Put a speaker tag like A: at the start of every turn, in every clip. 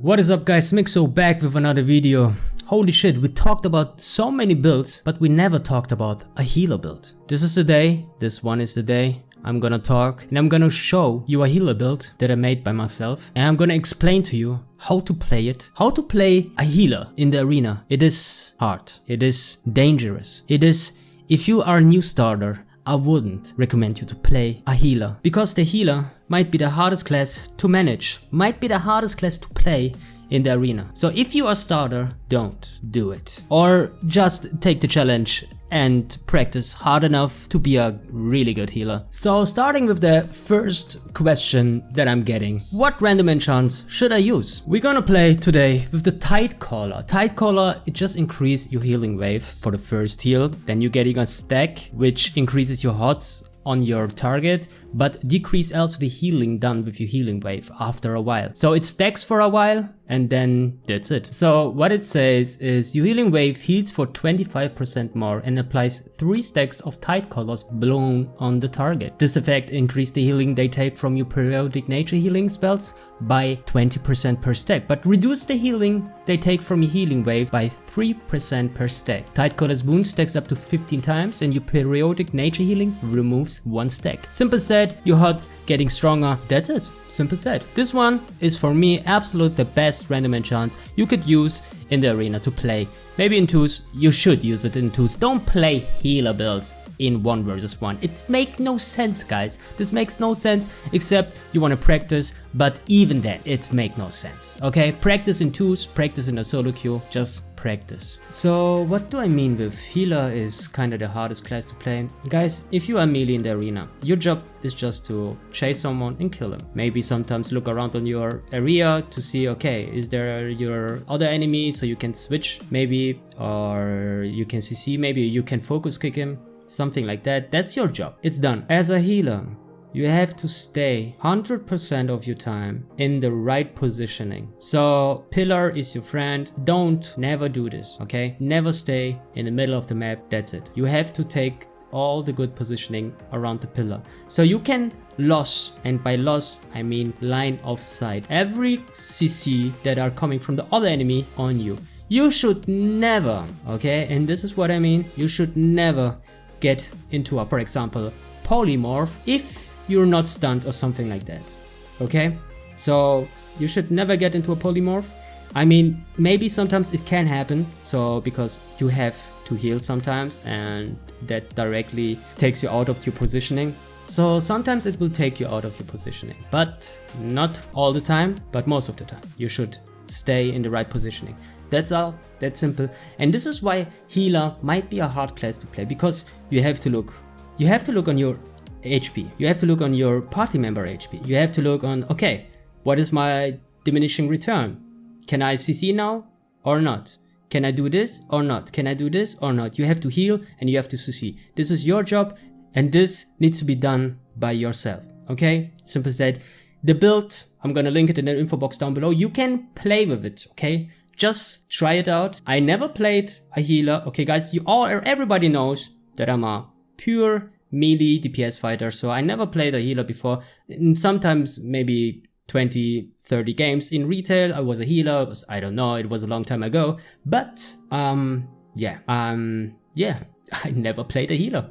A: What is up guys, MIXOW back with another video. Holy shit, we talked about so many builds, but we never talked about a healer build. This is the day, this one is the day. I'm gonna talk and I'm gonna show you a healer build that I made by myself. And I'm gonna explain to you how to play it. How to play a healer in the arena. It is hard, it is dangerous. It is, if you are a new starter, I wouldn't recommend you to play a healer. Because the healer might be the hardest class to manage, might be the hardest class to play in the arena. So if you are a starter, don't do it. Or just take the challenge and practice hard enough to be a really good healer. So starting with the first question that I'm getting. What random enchants should I use? We're gonna play today with the Tidecaller. Tidecaller, it just increases your healing wave for the first heal. Then you're getting a stack which increases your HOTS on your target, but decrease also the healing done with your healing wave after a while. So it stacks for a while and then that's it. So what it says is your healing wave heals for 25% more and applies 3 stacks of Tidecallers blown on the target. This effect increases the healing they take from your periodic nature healing spells by 20% per stack, but reduce the healing they take from your healing wave by 3% per stack. Tidecaller's wound stacks up to 15 times and your periodic nature healing removes 1 stack. Simple said, your HOTS getting stronger, that's it. Simple said. This one is for me absolute the best random enchant you could use in the arena to play. Maybe in 2s, you should use it in 2s. Don't play healer builds in 1 versus 1. It makes no sense, guys. This makes no sense except you want to practice, but even then it makes no sense. Okay, practice in 2s, practice in a solo queue, just practice. So what do I mean with healer is kind of the hardest class to play? Guys, if you are melee in the arena, your job is just to chase someone and kill him. Maybe sometimes look around on your area to see, okay, is there your other enemy so you can switch maybe, or you can CC, maybe you can focus kick him, something like that. That's your job. It's done. As a healer, you have to stay 100% of your time in the right positioning. So pillar is your friend. Don't never do this, okay? Never stay in the middle of the map. That's it. You have to take all the good positioning around the pillar. So you can loss, and by loss I mean line of sight, every CC that are coming from the other enemy on you. You should never, okay? And this is what I mean. You should never get into a, for example, polymorph if you're not stunned or something like that, okay? So you should never get into a polymorph. I mean, maybe sometimes it can happen, so because you have to heal sometimes and that directly takes you out of your positioning. So sometimes it will take you out of your positioning, but not all the time, but most of the time. You should stay in the right positioning. That's all, that's simple. And this is why healer might be a hard class to play, because you have to look on your HP, you have to look on your party member HP, you have to look on, okay, what is my diminishing return? Can I CC now or not? Can I do this or not? Can I do this or not? You have to heal and you have to CC. This is your job and this needs to be done by yourself, okay? Simple said. The build, I'm gonna link it in the info box down below. You can play with it, okay? Just try it out. I never played a healer, okay guys? Everybody knows that I'm a pure melee DPS fighter, so I never played a healer before. And sometimes maybe 20-30 games in retail I was a healer. I don't know, it was a long time ago, but yeah, I never played a healer.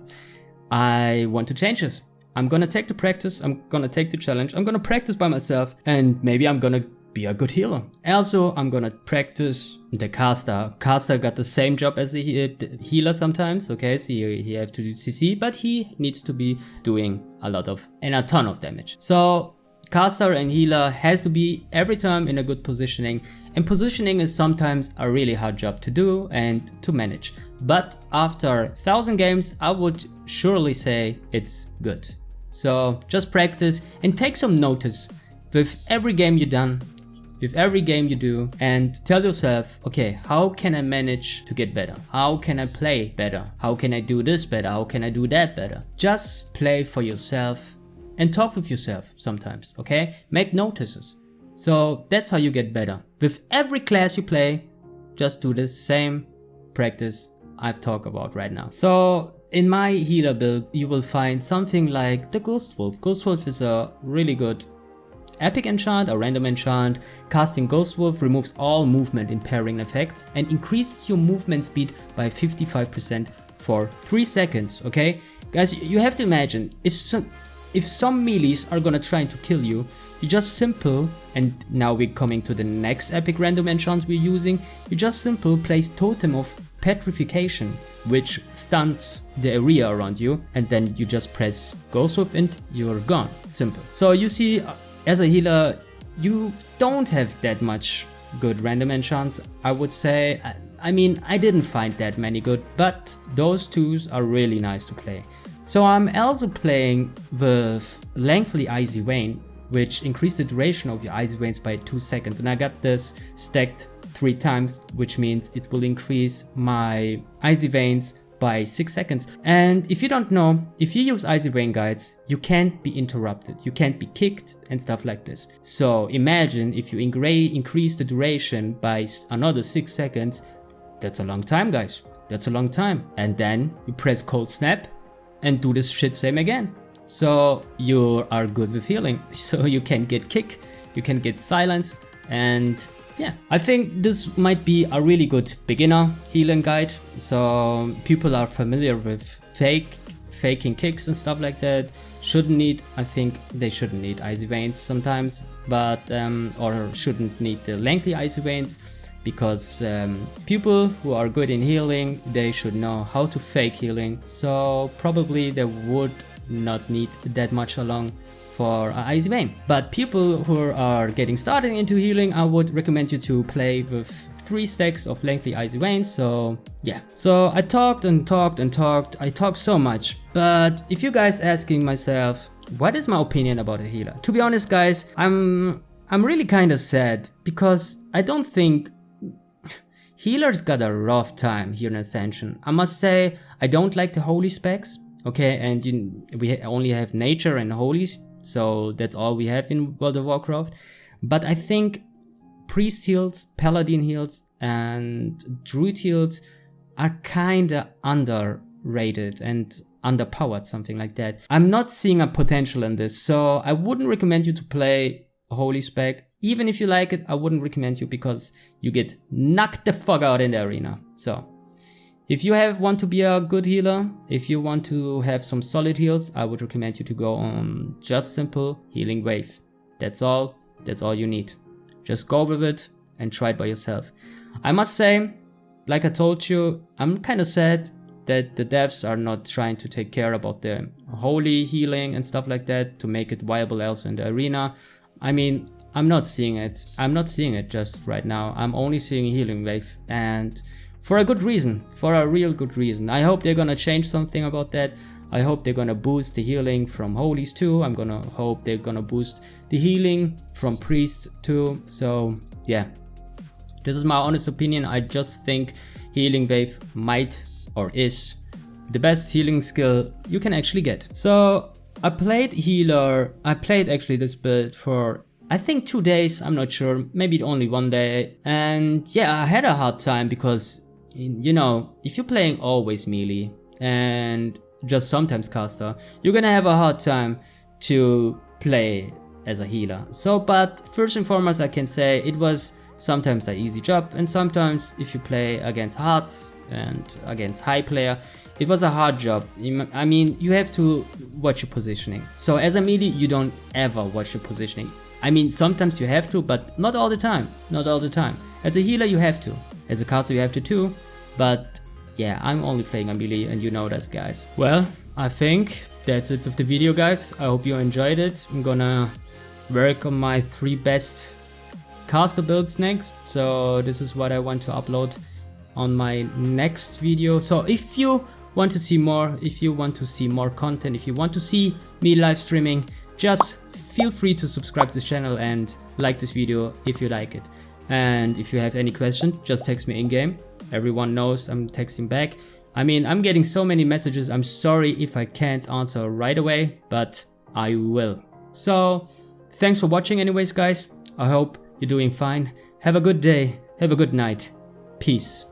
A: I want to change this. I'm gonna take the practice, I'm gonna take the challenge, I'm gonna practice by myself, and maybe I'm gonna be a good healer. Also, I'm gonna practice the caster. Caster got the same job as the healer sometimes, okay? So he have to do CC, but he needs to be doing a lot of and a ton of damage. So caster and healer has to be every time in a good positioning, and positioning is sometimes a really hard job to do and to manage. But after 1,000 games, I would surely say it's good. So just practice and take some notice with every game you've done, with every game you do, and tell yourself, okay, how can I manage to get better? How can I play better? How can I do this better? How can I do that better? Just play for yourself and talk with yourself sometimes, okay? Make notices. So that's how you get better. With every class you play, just do the same practice I've talked about right now. So in my healer build, you will find something like the Ghost Wolf. Ghost Wolf is a really good epic enchant, a random enchant, casting Ghost Wolf removes all movement impairing effects and increases your movement speed by 55% for 3 seconds, okay? Guys, you have to imagine, if some melees are gonna try to kill you, you just simple, and now we're coming to the next epic random enchants we're using, you just simple place Totem of Petrification, which stuns the area around you, and then you just press Ghost Wolf and you're gone. Simple. So you see, as a healer, you don't have that much good random enchants, I would say. I mean, I didn't find that many good, but those twos are really nice to play. So I'm also playing with Lengthy Icy Vein, which increased the duration of your Icy Veins by 2 seconds, and I got this stacked 3 times, which means it will increase my Icy Veins by 6 seconds. And if you don't know, if you use Icy Vein guides, you can't be interrupted, you can't be kicked and stuff like this. So imagine if you increase the duration by another 6 seconds, that's a long time, guys, that's a long time. And then you press Cold Snap and do this shit same again. So you are good with healing, so you can get kick, you can get silence, and yeah, I think this might be a really good beginner healing guide. So people are familiar with faking kicks and stuff like that. I think they shouldn't need Icy Veins sometimes, but or shouldn't need the Lengthy Icy Veins, because people who are good in healing, they should know how to fake healing. So probably they would not need that much along for Icy Vein. But people who are getting started into healing, I would recommend you to play with 3 stacks of Lengthy Icy Veins. So yeah, so I talked and talked and talked, I talked so much, but if you guys asking myself, what is my opinion about a healer? To be honest guys, I'm really kind of sad, because I don't think healers got a rough time here in Ascension. I must say, I don't like the holy specs, okay, and we only have nature and holies, so that's all we have in World of Warcraft. But I think priest heals, paladin heals, and druid heals are kinda underrated and underpowered, something like that. I'm not seeing a potential in this, so I wouldn't recommend you to play a holy spec. Even if you like it, I wouldn't recommend you, because you get knocked the fuck out in the arena. So if you want to be a good healer, if you want to have some solid heals, I would recommend you to go on just simple healing wave. That's all you need. Just go with it and try it by yourself. I must say, like I told you, I'm kind of sad that the devs are not trying to take care about the holy healing and stuff like that to make it viable also in the arena. I mean, I'm not seeing it. I'm not seeing it just right now. I'm only seeing a healing wave, and for a good reason, for a real good reason. I hope they're gonna change something about that. I hope they're gonna boost the healing from holies too. I'm gonna hope they're gonna boost the healing from priests too. So yeah, this is my honest opinion. I just think healing wave might or is the best healing skill you can actually get. So I played healer. I played actually this build for I think 2 days, I'm not sure, maybe only 1 day. And yeah, I had a hard time because, you know, if you're playing always melee and just sometimes caster, you're gonna have a hard time to play as a healer. So, but first and foremost, I can say it was sometimes an easy job, and sometimes if you play against hard and against high player, it was a hard job. I mean, you have to watch your positioning. So as a melee, you don't ever watch your positioning. I mean, sometimes you have to, but not all the time. Not all the time. As a healer, you have to. As a caster, you have to too. But yeah, I'm only playing a melee, and you know this, guys. Well, I think that's it with the video, guys. I hope you enjoyed it. I'm gonna work on my 3 best caster builds next. So this is what I want to upload on my next video. So if you want to see more, if you want to see more content, if you want to see me live streaming, just feel free to subscribe to this channel and like this video if you like it. And if you have any question, just text me in game. Everyone knows I'm texting back. I mean, I'm getting so many messages. I'm sorry if I can't answer right away, but I will. So thanks for watching anyways, guys. I hope you're doing fine. Have a good day. Have a good night. Peace.